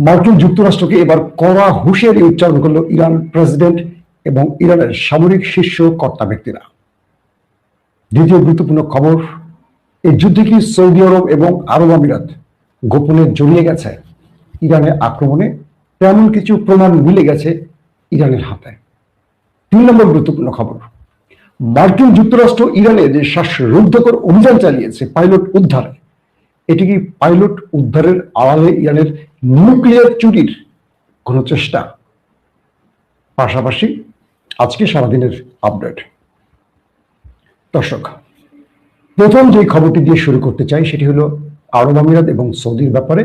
মার্কিন যুক্তরাষ্ট্রকে এবার কড়া হুঁশিয়ারি উচ্চারণ করল ইরান প্রেসিডেন্ট এবং ইরানের সামরিক শীর্ষ কর্তা ব্যক্তিরা। দ্বিতীয় গুরুত্বপূর্ণ খবর, এই যুদ্ধে কি সৌদি আরব এবং আরব আমিরাত গোপনে জড়িয়ে গেছে ইরানের আক্রমণে? তেমন কিছু প্রমাণ মিলে গেছে ইরানের হাতে। 3 নম্বর গুরুত্বপূর্ণ খবর, মার্কিন যুক্তরাষ্ট্র ইরানে যে শ্বাসরুদ্ধকর অভিযান চালিয়েছে পাইলট উদ্ধারে, এটি কি পাইলট উদ্ধারের আড়ালে ইরানের নিউক্লিয়ার চুরির কোনো চেষ্টা? পাশাপাশি আজকে সারাদিনের আপডেট। দর্শক, প্রথম যে খবরটি দিয়ে শুরু করতে চাই সেটি হলো আরব আমিরাত এবং সৌদির ব্যাপারে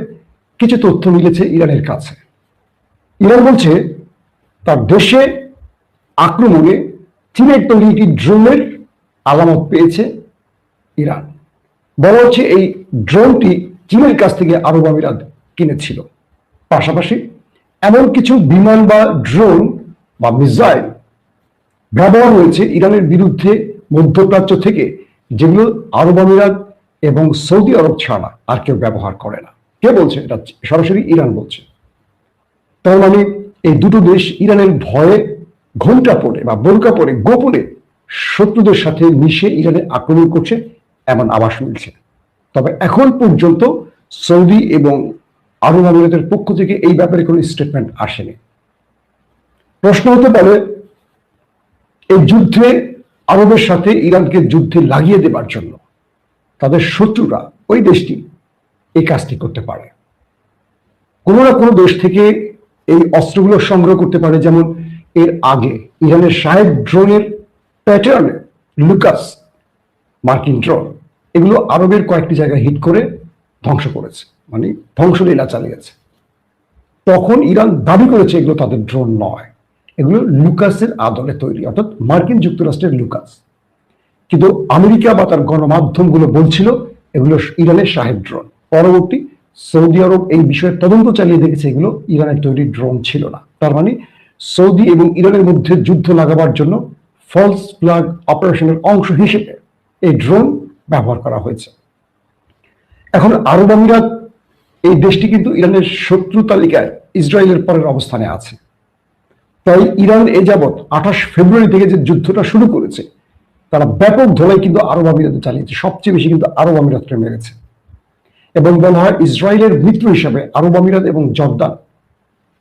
কিছু তথ্য মিলেছে ইরানের কাছে। ইরান বলছে তার দেশে আক্রমণে চীনের তৈরি একটি ড্রোনের আলামত পেয়েছে ইরান। বলা হচ্ছে এই ড্রোনটি চীনের কাছ থেকে আরব আমিরাত কিনেছিল। পাশাপাশি এমন কিছু বিমান বা ড্রোন বা মিসাইল ব্যবহার হয়েছে ইরানের বিরুদ্ধে মধ্যপ্রাচ্য থেকে, যেগুলো আরব আমিরাত এবং সৌদি আরব ছাড়া আর কেউ ব্যবহার করে না। কে বলছে? এটা সরাসরি ইরান বলছে। তার মানে এই দুটো দেশ ইরানের ভয়ে ঘোমটা পড়ে বা বোরকা পড়ে গোপনে শত্রুদের সাথে মিশে ইরানে আক্রমণ করছে, এমন আভাস মিলছে। তবে এখন পর্যন্ত সৌদি এবং আরব আমিরাতের পক্ষ থেকে এই ব্যাপারে কোনো স্টেটমেন্ট আসেনি। প্রশ্ন হতে পারে, এই যুদ্ধে আরবের সাথে ইরানকে যুদ্ধে লাগিয়ে দেবার জন্য তাদের শত্রুরা ওই দেশটি এই কাজটি করতে পারে। কোনো না কোনো দেশ থেকে এই অস্ত্রগুলো সংগ্রহ করতে পারে। যেমন এর আগে ইরানের সাহেব ড্রোনের প্যাটার্নে লুকাস মার্কিন ড্রোন, এগুলো আরবের কয়েকটি জায়গায় হিট করে ধ্বংস করেছে, মানে ধ্বংসলীলা চালিয়েছে। তখন ইরান দাবি করেছে এগুলো তাদের ড্রোন নয়, এগুলো লুকাসের আদলে তৈরি, অর্থাৎ মার্কিন যুক্তরাষ্ট্রের লুকাস। কিন্তু আমেরিকা বা তার গণমাধ্যমগুলো বলছিল এগুলো ইরানের সাহেব ড্রোন। পরবর্তী সৌদি আরব এই বিষয়ে তদন্ত চালিয়ে দেখেছে এগুলো ইরানের তৈরি ড্রোন ছিল না। তার মানে সৌদি এবং ইরানের মধ্যে যুদ্ধ লাগাবার জন্য ফলস ফ্ল্যাগ অপারেশনের অংশ হিসেবে এই ড্রোন ব্যবহার করা হয়েছে। এখন আরব আমিরাত এই দেশটি কিন্তু ইরানের শত্রু তালিকায় ইসরায়েলের পরের অবস্থানে আছে। তাই ইরান এ যাবৎ 28 ফেব্রুয়ারি থেকে যে যুদ্ধটা শুরু করেছে, তারা ব্যাপক ধোলাই কিন্তু আরব আমিরাতে চালিয়েছে। সবচেয়ে বেশি কিন্তু আরব আমিরাতকে মেরেছে। এবং বলা হয় ইসরায়েলের মিত্র হিসেবে আরব আমিরাত এবং জর্দান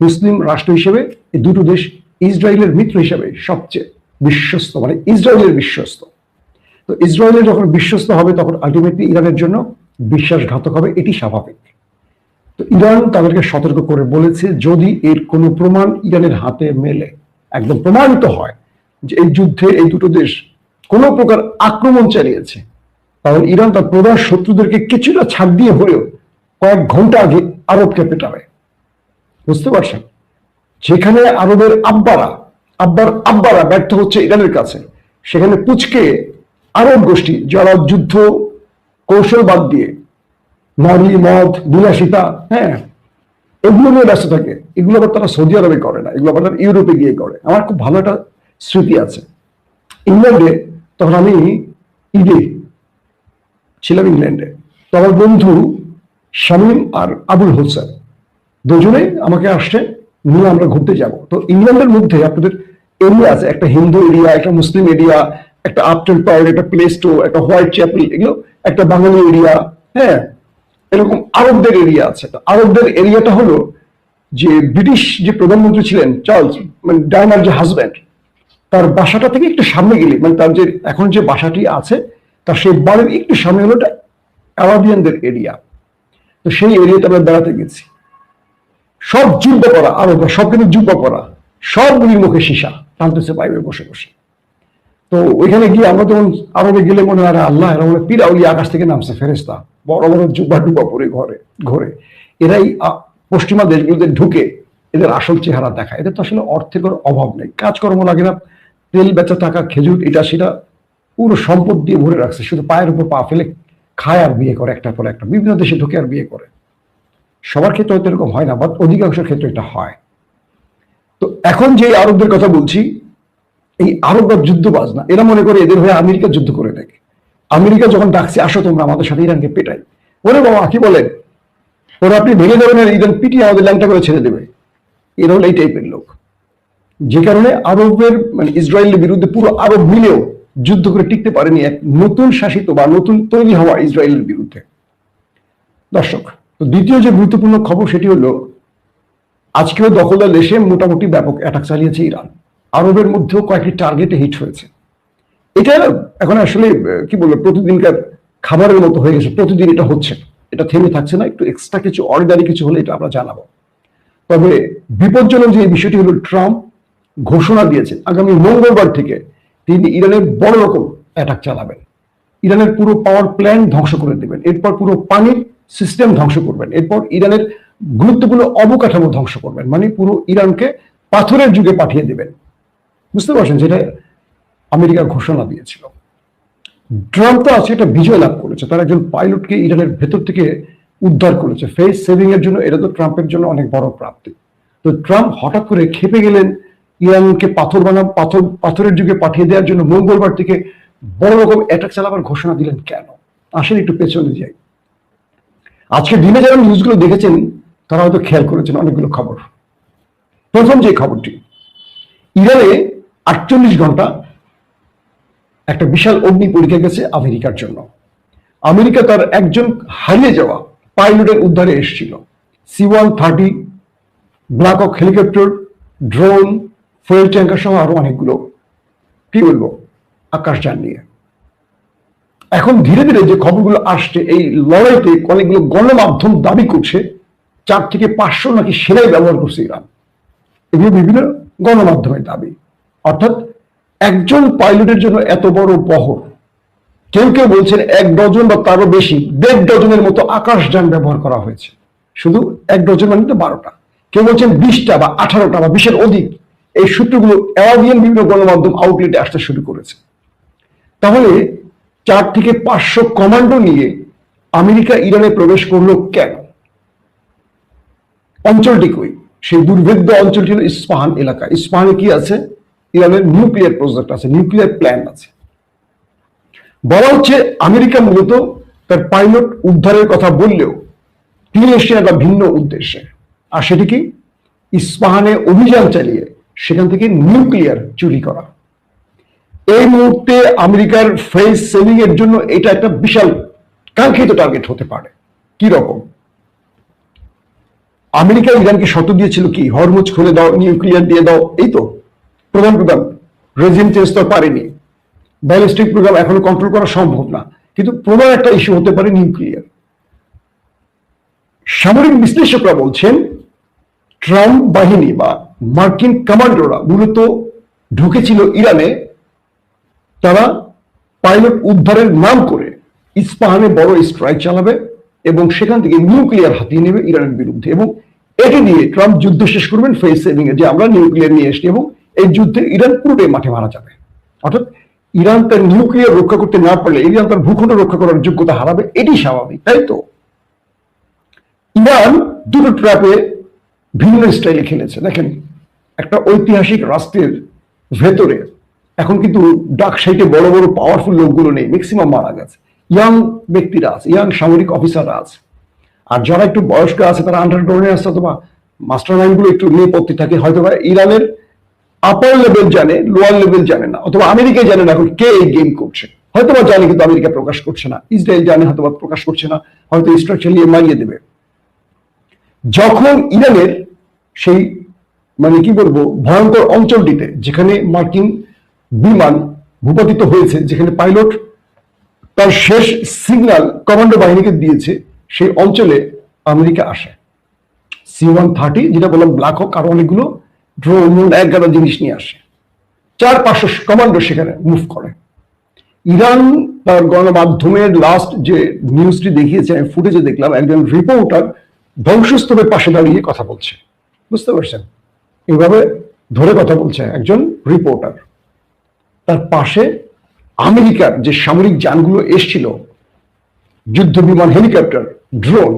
মুসলিম রাষ্ট্র হিসেবে এই দুটো দেশ ইসরায়েলের মিত্র হিসেবে সবচেয়ে বিশ্বস্ত, মানে ইসরায়েলের বিশ্বস্ত। তো ইসরায়েলের যখন বিশ্বস্ত হবে তখন আলটিমেটলি ইরানের জন্য বিশ্বাসঘাতক হবে, এটি স্বাভাবিক। তো ইরান তাদেরকে সতর্ক করে বলেছে যদি এর কোনো প্রমাণ ইরানের হাতে মেলে, একদম প্রমাণিত হয় যে এই যুদ্ধে এই দুটো দেশ কোনো প্রকার আক্রমণ চালিয়েছে, তাহলে ইরান তার প্রধান শত্রুদেরকে কিছুটা ছাড় দিয়ে হলেও কয়েক ঘন্টা আগে আরবকে পেটাবে। বুঝতে পারছেন? যেখানে আরবের আব্বারা ব্যর্থ হচ্ছে ইরানের কাছে, সেখানে পুচকে আরব গোষ্ঠী যারা যুদ্ধ কৌশল বাদ দিয়ে নারী, মদ, বিলাসিতা, এগুলো নিয়ে ব্যস্ত থাকে, এগুলো আবার তারা সৌদি আরবে করে না, এগুলো আবার তারা ইউরোপে গিয়ে করে। আমার খুব ভালো একটা স্মৃতি আছে। ইংল্যান্ডে তখন আমি ঈদে ছিলাম ইংল্যান্ডে, তো আমার বন্ধু শামীম আর আবুল হোসেন দুজনে আমাকে আসছে নিয়ে আমরা ঘুরতে যাব। তো ইংল্যান্ডের মধ্যে আপনাদের এরিয়া আছে, একটা হিন্দু এরিয়া, একটা মুসলিম এরিয়া, একটা আপটেল পার্ক, একটা প্লে স্টোর, একটা হোয়াইট চ্যাপেল, এগুলো একটা বাঙালি এরিয়া, এরকম আরবদের এরিয়া আছে। তো আরবদের এরিয়াটা হলো যে ব্রিটিশ যে প্রধানমন্ত্রী ছিলেন চার্লস, মানে ডায়নার যে হাজব্যান্ড, তার বাসাটা থেকে একটু সামনে গেলে, মানে তার যে এখন যে বাসাটি আছে তার সেই বাড়ির একটু সামনে হলো আরাবিয়ানদের এরিয়া। তো সেই এরিয়াতে আমরা বেড়াতে গেছি। সব যুব্বা পরা আরবরা, সব কিন্তু যুব্বা পরা, সবগুলির মুখে সীসা টানতেছে পাইবে বসে বসে। তো ওইখানে গিয়ে আমরা তখন আরবে গেলে মনে হয় আল্লাহ, এরা মনে পিরাউলি আকাশ থেকে নামছে ফেরেস্তা, বড় বড় জুব্বা টুব্বা পরে ঘরে এরাই পশ্চিমা দেশগুলোতে ঢুকে এদের আসল চেহারা দেখায়। এদের তো আসলে অর্থের অভাব নেই, কাজকর্ম লাগে না, তেল বেচা টাকা, খেজুর, এটা সেটা পুরো সম্পদ দিয়ে ভরে রাখছে, শুধু পায়ের উপর পা ফেলে খায় আর বিয়ে করে, একটার পর একটা বিভিন্ন দেশে ঢুকে আর বিয়ে করে। সবার ক্ষেত্রে হয়তো এরকম হয় না, বাট অধিকাংশের ক্ষেত্রে এটা হয়। তো এখন যে আরবদের কথা বলছি, এই আরবরা যুদ্ধবাজ না, এরা মনে করে এদের হয়ে আমেরিকা যুদ্ধ করে থাকে। আমেরিকা যখন ডাকছে আসো তোমরা আমাদের সাথে ইরানকে পেটাই, ওরে বাবা কি বলেন, ওরা আপনি ভেঙে যাবেন আর ইরান পিটিয়ে আমাদের ল্যাংটা করে ছেড়ে দেবে। এরা হলো এই টাইপের লোক, যে কারণে আরবের মানে ইসরায়েলের বিরুদ্ধে পুরো আরব মিলেও যুদ্ধ করে টিকতে পারেনি এক নতুন শাসিত বা নতুন তৈরি হওয়া ইসরায়েলের বিরুদ্ধে। দর্শক, তো দ্বিতীয় যে গুরুত্বপূর্ণ খবর সেটি হলো আজকেও দখলদার দেশে মোটামুটি ব্যাপক অ্যাটাক চালিয়েছে ইরান। আরবের মধ্যেও কয়েকটি টার্গেটে হিট হয়েছে। এটা এখন আসলে কি বলবো, প্রতিদিনকার খাবারের মতো হয়ে গেছে, প্রতিদিন এটা হচ্ছে, এটা থেমে থাকছে না। একটু এক্সট্রা কিছু অর্ডিনারি কিছু হলে এটা আমরা জানাবো। তবে বিপজ্জনক যে বিষয়টি হলো, ট্রাম্প ঘোষণা দিয়েছে আগামী মঙ্গলবার থেকে তিনি ইরানের বড় রকম অ্যাটাক চালাবেন। ইরানের পুরো পাওয়ার প্ল্যান্ট ধ্বংস করে দেবেন, এরপর পুরো পানির সিস্টেম ধ্বংস করবেন, এরপর ইরানের গুরুত্বপূর্ণ অবকাঠামো ধ্বংস করবেন, মানে পুরো ইরানকে পাথরের যুগে পাঠিয়ে দেবেন। বুঝতে পারছেন, যেটা আমেরিকা ঘোষণা দিয়েছিল। ট্রাম্প তো আজকে একটা বিজয় লাভ করেছে, তার একজন পাইলটকে ইরানের ভেতর থেকে উদ্ধার করেছে ফেস সেভিং এর জন্য। এটা তো ট্রাম্পের জন্য অনেক বড় প্রাপ্তি। তো ট্রাম্প হঠাৎ করে খেপে গেলেন, ইরানকে পাথরের যুগে পাঠিয়ে দেওয়ার জন্য মঙ্গলবার থেকে বড় রকম অ্যাটাক চালাবার ঘোষণা দিলেন কেন? আসেন একটু পেছনে যাই। আজকে দিনে যারা নিউজগুলো দেখেছেন তারা হয়তো খেয়াল করেছেন অনেকগুলো খবর। প্রথম যে খবরটি, ইরানে 48 ঘন্টা একটা বিশাল অগ্নি পরীক্ষা গেছে আমেরিকার জন্য। আমেরিকা তার একজন হারিয়ে যাওয়া পাইলটের উদ্ধারে এসেছিল। C-130 ব্ল্যাক হক হেলিকপ্টার, ড্রোন, ফুয়েল ট্যাঙ্কার সহ আরো অনেকগুলো কি বলবো আকাশযান নিয়ে। এখন ধীরে ধীরে যে খবরগুলো আসছে, এই লড়াইতে অনেকগুলো গণমাধ্যম দাবি করছে 4 থেকে 500 নাকি সেনাই ব্যবহার করছে ইরান। এগুলো বিভিন্ন গণমাধ্যমের দাবি। অর্থাৎ একজন পাইলটের জন্য এত বড় বহর। কেউ কেউ বলছেন 1 ডজন বা তারও বেশি, 1.5 ডজনের মতো আকাশযান ব্যবহার করা হয়েছে। শুধু 1 ডজন মানে তো 12টা, কেউ বলছেন 20টা বা 18টা বা 20-এর অধিক। এই সূত্রগুলো অ্যারাবিয়ান বিভিন্ন গণমাধ্যম আউটলেটে আসতে শুরু করেছে। তাহলে 4 থেকে 500 কমান্ডো নিয়ে আমেরিকা ইরানে প্রবেশ করলো কেন? অঞ্চলটি কই? সেই দুর্ভেদ্য অঞ্চলটি হলো ইস্পাহান এলাকা। ইস্পাহানে কি আছে? ইরানের নিউক্লিয়ার প্রজেক্ট আছে, নিউক্লিয়ার প্ল্যান্ট আছে। বলা হচ্ছে আমেরিকা মূলত তার পাইলট উদ্ধারের কথা বললেও তিনি এসেছেন একটা ভিন্ন উদ্দেশ্যে। আর সেটি কি? ইস্পাহানে অভিযান চালিয়ে সেখান থেকে নিউক্লিয়ার চুরি করা। এই মুহূর্তে আমেরিকার ফেস সেভিং এর জন্য এটা একটা বিশাল কাঙ্ক্ষিত টার্গেট হতে পারে। কি রকম? আমেরিকা ইরানকে শর্ত দিয়েছিল কি, হরমুজ খুলে দাও, নিউক্লিয়ার দিয়ে দাও, এই তো প্রধান রেজিম চেঞ্জ তো পারেনি, ব্যালিস্টিক প্রোগ্রাম এখনো কন্ট্রোল করা সম্ভব না, কিন্তু প্রধান একটা ইস্যু হতে পারে নিউক্লিয়ার। সামরিক বিশ্লেষকরা বলছেন ট্রাম্প বাহিনী বা মার্কিন কমান্ডোরা মূলত ঢুকেছিল ইরানে, তারা পাইলট উদ্ধারের নাম করে ইস্পাহানে বড় স্ট্রাইক চালাবে এবং সেখান থেকে নিউক্লিয়ার হাতিয়ে নেবে ইরানের বিরুদ্ধে, এবং এটি দিয়ে ট্রাম্প যুদ্ধ শেষ করবেন ফেস সেভিং এ, যে আমরা নিউক্লিয়ার নিয়ে এসছি, এবং এই যুদ্ধে ইরান পুরোটাই মাঠে মারা যাবে। অর্থাৎ ইরান তার নিউক্লিয়ার রক্ষা করতে না পারলে ইরান তার ভূখণ্ড রক্ষা করার যোগ্যতা হারাবে, এটি স্বাভাবিক, তাই তো? ইরান দুটো ট্র্যাপে ভিন্ন স্টাইলে খেলেছে। দেখেন, একটা ঐতিহাসিক রাষ্ট্রের ভেতরে এখন কিন্তু ডাক সাইটে বড় বড় পাওয়ারফুল লোকগুলো নেই, ম্যাক্সিমাম মারা গেছে। ইয়াং ব্যক্তিরা আছে, ইয়াং সামরিক অফিসাররা আছে, আর যারা একটু বয়স্ক আছে তারা আন্ডারগ্রাউন্ডে আছে, অথবা মাস্টার মাইন্ডগুলো একটু নিরাপত্তি থাকে, হয়তো বা ইরানের আপার লেভেল জানে, লোয়ার লেভেল জানে না, অথবা আমেরিকা জানে না এখন কে এই গেম করছে, হয়তো বা জানে কিন্তু আমেরিকা প্রকাশ করছে না, ইসরায়েল জানে হয়তো বা প্রকাশ করছে না, হয়তো স্ট্রাকচার নিয়ে মারিয়ে দেবে। যখন ইরানের সেই মানে কি বলবো ভয়ঙ্কর অঞ্চলটিতে, যেখানে মার্কিন বিমান ভূপাতিত হয়েছে, যেখানে পাইলট তার শেষ সিগন্যাল কমান্ডো বাহিনীকে দিয়েছে, সেই অঞ্চলে আমেরিকা আসে। C-130 যেটা বললাম ব্ল্যাক হক, আর অনেকগুলো ড্রোন, 11 জিনিস নিয়ে আসে। 400-500 কমান্ডো সেখানে মুভ করে। ইরান তার গণমাধ্যমের লাস্ট যে নিউজটি দেখিয়েছে, আমি ফুটেজে দেখলাম, একজন রিপোর্টার ধ্বংসস্তূপের পাশে দাঁড়িয়ে কথা বলছে। বুঝতে পারছেন? এইভাবে ধরে কথা বলছে একজন রিপোর্টার। তার পাশে আমেরিকার যে সামরিক যানগুলো এসছিল, যুদ্ধ বিমান, হেলিকপ্টার, ড্রোন,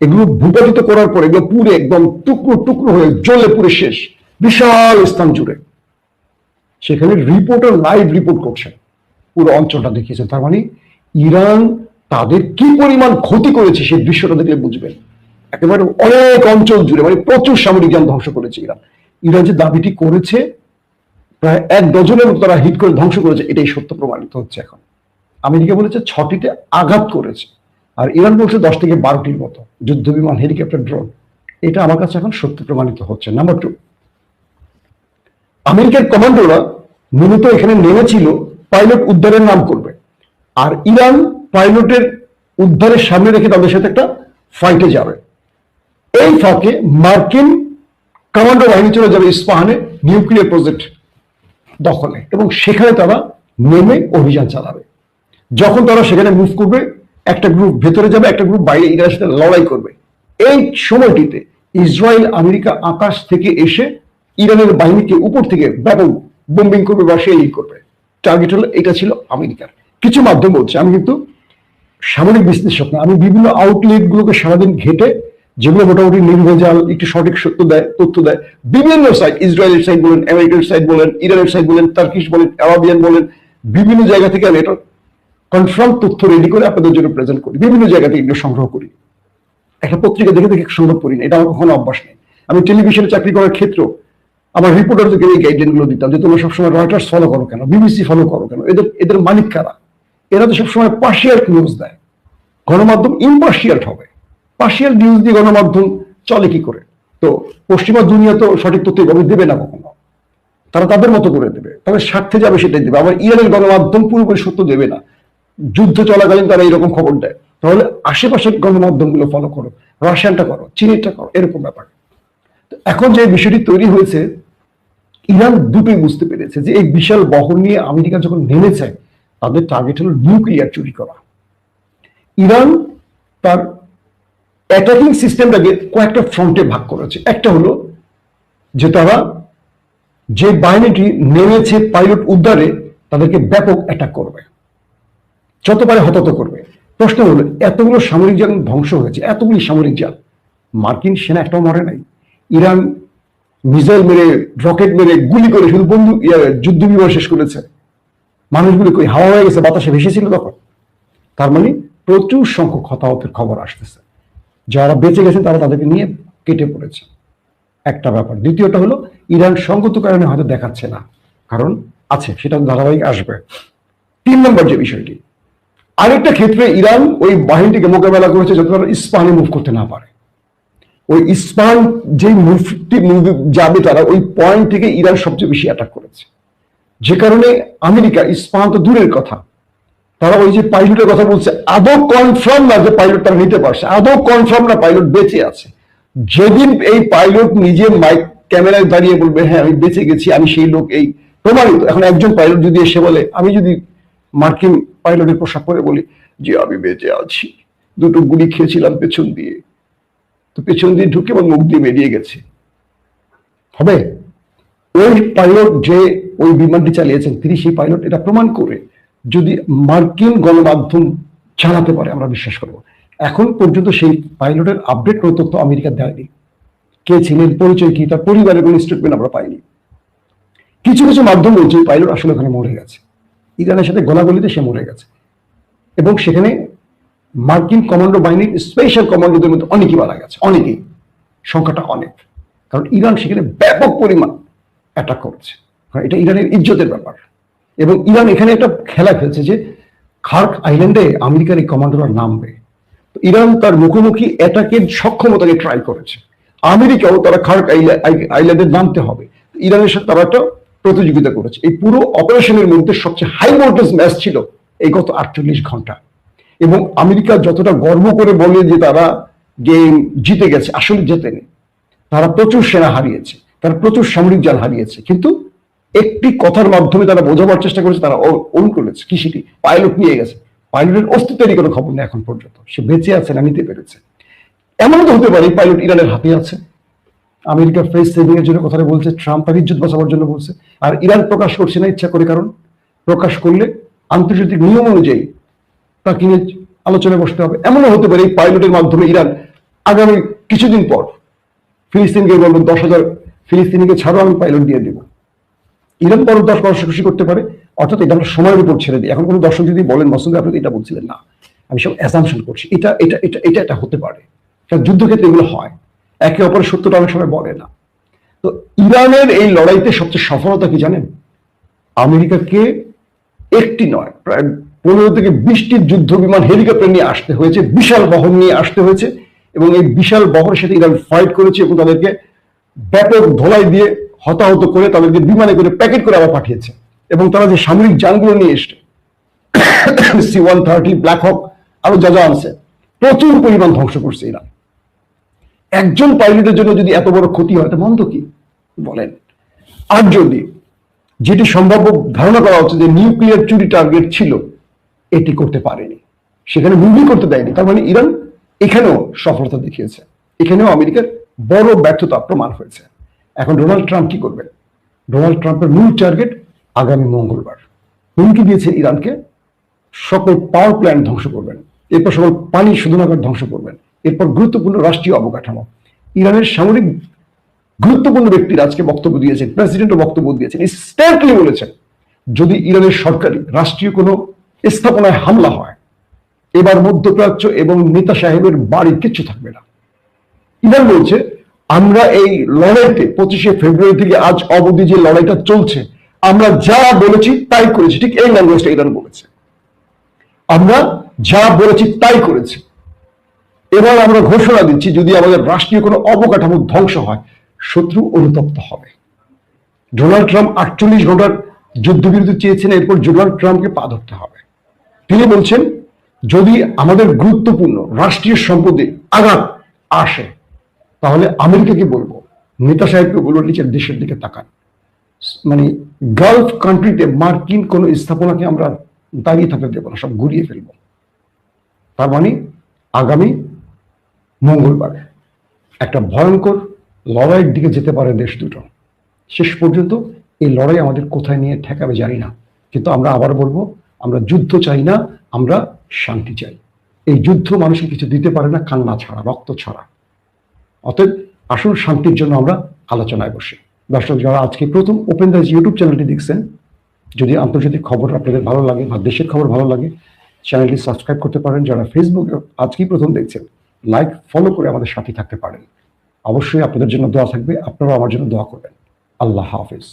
এগুলো ভূপাতিত করার পর এগুলো পুরো একদম টুকরো টুকরো হয়ে জ্বলে পুরো শেষ, বিশাল স্থান জুড়ে। সেখানে রিপোর্টার লাইভ রিপোর্ট করছেন, পুরো অঞ্চলটা দেখিয়েছেন। তার মানে ইরান তাদের কি পরিমাণ ক্ষতি করেছে সেই দৃশ্যটা দেখলে বুঝবেন। একেবারে অনেক অঞ্চল জুড়ে, মানে প্রচুর সামরিক যান ধ্বংস করেছে ইরান। ইরান যে দাবিটি করেছে প্রায় 1 ডজনের মতো তারা হিট করে ধ্বংস করেছে, এটাই সত্য প্রমাণিত হচ্ছে এখন। আমেরিকা বলেছে 6টিতে আঘাত করেছে, আর ইরান বলছে 10 থেকে 12টির মতো যুদ্ধ বিমান, হেলিকপ্টার, ড্রোন। এটা আমার কাছে এখন সত্য প্রমাণিত হচ্ছে। নাম্বার 2, আমেরিকার কমান্ডোরা মূলত এখানে নেমেছিল পাইলট উদ্ধারের নাম করবে, আর ইরান পাইলটের উদ্ধারের সামনে রেখে তাদের সাথে একটা ফাইটে যাবে। এই ফাঁকে মার্কিন কমান্ডো বাহিনী চলে যাবে ইস্পাহানে নিউক্লিয়ার প্রজেক্ট দখলে, এবং সেখানে তারা নেমে অভিযান চালাবে। যখন তারা সেখানে মুভ করবে, একটা গ্রুপ ভেতরে যাবে, একটা গ্রুপ বাইরে ইরানের সাথে লড়াই করবে। এই সময়টিতে ইসরায়েল আমেরিকা আকাশ থেকে এসে ইরানের বাহিনীকে উপর থেকে ব্যাপক বোম্বিং করবে বা শেলিং করবে। টার্গেট হলো, এটা ছিল আমেরিকার। কিছু মাধ্যম বলছে, আমি কিন্তু সামরিক বিশ্লেষক না, আমি বিভিন্ন আউটলেট গুলোকে সারাদিন ঘেটে, যেগুলো মোটামুটি নির্ভেজাল, একটু সঠিক তথ্য দেয়, বিভিন্ন সাইট, ইসরায়েলের সাইট বলেন, আমেরিকার সাইট বলেন, ইরানের সাইট বলেন, টার্কিশ বলেন, আরাবিয়ান বলেন, বিভিন্ন জায়গা থেকে আমি এটা কনফার্ম তথ্য রেডি করে আপনাদের জন্য প্রেজেন্ট করি, বিভিন্ন জায়গা থেকে এগুলো সংগ্রহ করি। একটা পত্রিকা দেখে দেখে সংগ্রহ করি না, এটা আমার কখনো অভ্যাস নেই। আমি টেলিভিশনে চাকরি করার ক্ষেত্রেও আমার রিপোর্টারদেরকে এই গাইডলাইন গুলো দিতাম যে তোমরা সবসময় রয়টার্স ফলো করো কেন, বিবিসি ফলো করো কেন, এদের মালিক কারা? এরা তো সবসময় পার্শিয়াল নিউজ দেয়। গণমাধ্যম ইম্পার্শিয়াল হবে, পার্শিয়াল নিউজ দিয়ে গণমাধ্যম চলে কি করে? তো পশ্চিমা দুনিয়া তো সঠিক তথ্য এভাবে দেবে না কখনো, তারা তাদের মতো করে দেবে, তাদের স্বার্থে যাবে সেটাই দেবে। আবার ইরানের গণমাধ্যম পুরোপুরি সত্য দেবে না, যুদ্ধ চলাকালীন তারা এরকম খবর দেয়। তাহলে আশেপাশের গণমাধ্যমগুলো ফলো করো, রাশিয়ানটা করো, চীনেরটা করো, এরকম ব্যাপার। এখন যে বিষয়টি তৈরি হয়েছে, ইরান দুটোই বুঝতে পেরেছে যে এই বিশাল বহর নিয়ে আমেরিকা যখন নেমেছে, তাদের টার্গেট হলো নিউক্লিয়ার চুরি করা। ইরান তার অ্যাটাকিং সিস্টেমটাকে কয়েকটা ফ্রন্টে ভাগ করেছে। একটা হলো যে তারা যে বাহিনীটি নেমেছে পাইলট উদ্ধারে, তাদেরকে ব্যাপক অ্যাটাক করবে, যত পারে হতাহত করবে। প্রশ্ন হলো, এতগুলো সামরিক যান ধ্বংস হয়েছে, এতগুলি সামরিক যান, মার্কিন সেনা একটাও মরে নাই। ইরান মিসাইল মেরে, রকেট মেরে, গুলি করে শুধু যুদ্ধ বিমান শেষ করেছে। মানুষগুলো কই হাওয়া হয়ে গেছে, বাতাসে ভেসেছিল তখন। তার মানে প্রচুর সংখ্যক হতাহতের খবর আসতেছে। যারা বেঁচে গেছেন তারা তাদেরকে নিয়ে কেটে পড়েছে, একটা ব্যাপার। দ্বিতীয়টা হলো, ইরান সঙ্গত কারণে হয়তো দেখাচ্ছে না, কারণ আছে, সেটা ধারাবাহিক আসবে। 3 নম্বর যে বিষয়টি, আরেকটা ক্ষেত্রে ইরান ওই বাহিনীটিকে মোকাবেলা করেছে যাতে তারা ইস্পাহানে মুভ করতে না পারে। ওই ইস্পাহান যে মুভটি যাবে, তারা ওই পয়েন্ট থেকে ইরান সবচেয়ে বেশি অ্যাটাক করেছে, যে কারণে আমেরিকা, ইস্পাহান তো দূরের কথা, তারা ওই যে পাইলটের কথা বলছে, আদৌ কনফার্ম না যে পাইলট তারা নিতে পারছে, আদৌ কনফার্ম না পাইলট বেঁচে আছে। যেদিন এই পাইলট নিজে মাইক ক্যামেরায় দাঁড়িয়ে বলবে হ্যাঁ আমি বেঁচে গেছি, আমি সেই লোক, এই প্রমাণিত। এখন একজন পাইলট যদি এসে বলে, আমি যদি মার্কিন পাইলটের পোশাক পরে বলি যে আমি বেঁচে আছি, 2টো গুলি খেয়েছিলাম পেছন দিয়ে, তো পেছন দিয়ে ঢুকে এবং মুখ দিয়ে বেরিয়ে গেছে, হবে? ওই পাইলট যে ওই বিমানটি চালিয়েছেন, তিনি সেই পাইলট, এটা প্রমাণ করে যদি মার্কিন গণমাধ্যম জানাতে পারে, আমরা বিশ্বাস করব। এখন পর্যন্ত সেই পাইলটের আপডেট কোনো তথ্য আমেরিকা দেয়নি। কে ছিলেন, পরিচয় কি, তার পরিবারের কোনো স্টেটমেন্ট আমরা পাইনি। কিছু কিছু মাধ্যম বলছে পাইলট আসলে ওখানে মরে গেছে, ইরানের সাথে গোলাগুলিতে সে মরে গেছে, এবং সেখানে মার্কিন কমান্ডো বাহিনীর স্পেশাল কমান্ডোদের মধ্যে অনেকেই মারা গেছে, অনেকেই, সংখ্যাটা অনেক। কারণ ইরান সেখানে ব্যাপক পরিমাণ অ্যাটাক করেছে, এটা ইরানের ইজ্জতের ব্যাপার। এবং ইরান এখানে একটা খেলা খেলছে যে খার্ক আইল্যান্ডে আমেরিকার এই কমান্ডোরা নামবে, তো ইরান তার মুখোমুখি অ্যাটাকের সক্ষমতাকে ট্রাই করেছে। আমেরিকাও তারা খার্ক আইল্যান্ডে নামতে হবে, ইরানের সাথে তারা একটা প্রতিযোগিতা করেছে। এই পুরো অপারেশনের মধ্যে সবচেয়ে হাই ভোল্টেজ ম্যাচ ছিল এই গত 48 ঘন্টা। এবং আমেরিকা যতটা গর্ব করে বলে যে তারা গেম জিতে গেছে, আসলে জেতেনি। তারা প্রচুর সেনা হারিয়েছে, তারা প্রচুর সামরিক যান হারিয়েছে, কিন্তু একটি কথার মাধ্যমে তারা বোঝাবার চেষ্টা করেছে, তারা ওন করেছে। কি সেটি? পাইলট নিয়ে গেছে, পাইলটের অস্তিত্বেরই কোনো খবর নেই এখন পর্যন্ত, সে বেঁচে আছে না নিতে পেরেছে। এমন তো হতে পারে পাইলট ইরানের হাতে আছে, আমেরিকা ফেস সেভিং এর জন্য কথাটা বলছে, ট্রাম্প তার ইজ্জত বাঁচাবার জন্য বলছে, আর ইরান প্রকাশ করছে না ইচ্ছা করে, কারণ প্রকাশ করলে আন্তর্জাতিক নিয়ম অনুযায়ী তাকে নিয়ে আলোচনায় বসতে হবে। এমনও হতে পারে এই পাইলটের মাধ্যমে ইরান আগামী কিছুদিন পর ফিলিস্তিনকে বলবো 10,000 ফিলিস্তিনিকে ছাড়ো, আমি পাইলট দিয়ে দেবো। ইরান পর 10 খুশি করতে পারে, অর্থাৎ এটা আমরা সময়ের উপর ছেড়ে দিই। এখন কোনো দর্শক যদি বলেন মাসুদ আপনি এটা বলছিলেন না, আমি সব অ্যাসাম্পশন করছি, এটা এটা এটা এটা এটা হতে পারে। কারণ যুদ্ধক্ষেত্রে এগুলো হয়, একে অপরের সত্যটা অনেক সময় বলে না। তো ইরানের এই লড়াইতে সবচেয়ে সফলতা কি জানেন? আমেরিকাকে একটি নয়, প্রায় 15 থেকে 20টি যুদ্ধ বিমান হেলিকপ্টার নিয়ে আসতে হয়েছে, বিশাল বহর নিয়ে আসতে হয়েছে, এবং এই বিশাল বহরের সাথে ইরান ফাইট করেছে এবং তাদেরকে ব্যাপক ধোলাই দিয়ে হতাহত করে তাদেরকে বিমানে করে প্যাকেট করে আবার পাঠিয়েছে। এবং তারা যে সামরিক যানগুলো নিয়ে এসছে, C-130 ব্ল্যাক হক আরো যা যা আছে, প্রচুর পরিমাণ ধ্বংস করছে ইরান। একজন পাইলটের জন্য যদি এত বড় ক্ষতি হয়, এটা মন্দ কি বলেন? আর যদি যেটি সম্ভাব্য ধারণা করা হচ্ছে যে নিউক্লিয়ার চুরি টার্গেট ছিল, এটি করতে পারেনি, সেখানে মুভি করতে দেয়নি, তার মানে ইরান এখানেও সফলতা দেখিয়েছে, এখানেও আমেরিকার বড় ব্যর্থতা প্রমাণ হয়েছে। এখন ডোনাল্ড ট্রাম্প কি করবেন? ডোনাল্ড ট্রাম্পের মূল টার্গেট আগামী মঙ্গলবার হুমকি দিয়েছে ইরানকে, সকল পাওয়ার প্ল্যান্ট ধ্বংস করবেন, এরপর সকল পানি শোধনাগার ধ্বংস করবেন, এরপর গুরুত্বপূর্ণ রাষ্ট্রীয় অবকাঠামো। ইরানের সামরিক গুরুত্বপূর্ণ ব্যক্তিরা আজকে বক্তব্য দিয়েছেন, প্রেসিডেন্টও বক্তব্য দিয়েছেন, স্ট্যান্ডলি বলেছেন যদি ইরানের সরকারি রাষ্ট্রীয় কোনো স্থাপনায় হামলা হয়, এবার মধ্যপ্রাচ্য এবং নেতা সাহেবের বাড়ি কিচ্ছু থাকবে না। ইরান বলছে আমরা এই লড়াইতে 25শে ফেব্রুয়ারি থেকে আজ অবধি যে লড়াইটা চলছে, আমরা যা বলেছি তাই করেছি। ঠিক এই ল্যাঙ্গুয়েজটা ইরান বলেছে, আমরা যা বলেছি তাই করেছি। এবার আমরা ঘোষণা দিচ্ছি যদি আমাদের রাষ্ট্রীয় কোনো অবকাঠামো ধ্বংস হয়, শত্রু অনুতপ্ত হবে। ডোনাল্ড ট্রাম্প 48 ঘন্টার যুদ্ধবিরতি চেয়েছেন, এরপর ডোনাল্ড ট্রাম্পকে পা ধরতে হবে। তিনি বলছেন যদি আমাদের গুরুত্বপূর্ণ রাষ্ট্রীয় সম্পদে আঘাত আসে, তাহলে আমেরিকাকে বলবো, নেতা সাহেবকে বলবো নিজের দেশের দিকে তাকান। মানে গালফ কান্ট্রিতে মার্কিন কোন স্থাপনাকে আমরা দাঁড়িয়ে থাকতে দেবো না, সব ঘুরিয়ে ফেলবো। তার মানে আগামী মঙ্গলবার একটা ভয়ঙ্কর লড়াইয়ের দিকে যেতে পারে দেশ দুটো। শেষ পর্যন্ত এই লড়াই আমাদের কোথায় নিয়ে ঠেকাবে জানি না, কিন্তু আমরা আবার বলবো আমরা যুদ্ধ চাই না, আমরা শান্তি চাই। এই যুদ্ধ মানুষকে কিছু দিতে পারে না কান্না ছাড়া, রক্ত ছাড়া। অতএব আসল শান্তির জন্য আমরা আলোচনায় বসি। দর্শক যারা আজকে প্রথম ওপেন দ্য ইউটিউব চ্যানেলটি দেখছেন, যদি আন্তর্জাতিক খবর আপনাদের ভালো লাগে বা দেশের খবর ভালো লাগে, চ্যানেলটি সাবস্ক্রাইব করতে পারেন। যারা ফেসবুকে আজকেই প্রথম দেখছেন, লাইক ফলো করে আমাদের সাথে থাকতে পারেন। অবশ্যই আপনাদের জন্য দোয়া থাকবে, আপনারাও আমার জন্য দোয়া করবেন। আল্লাহ হাফেজ।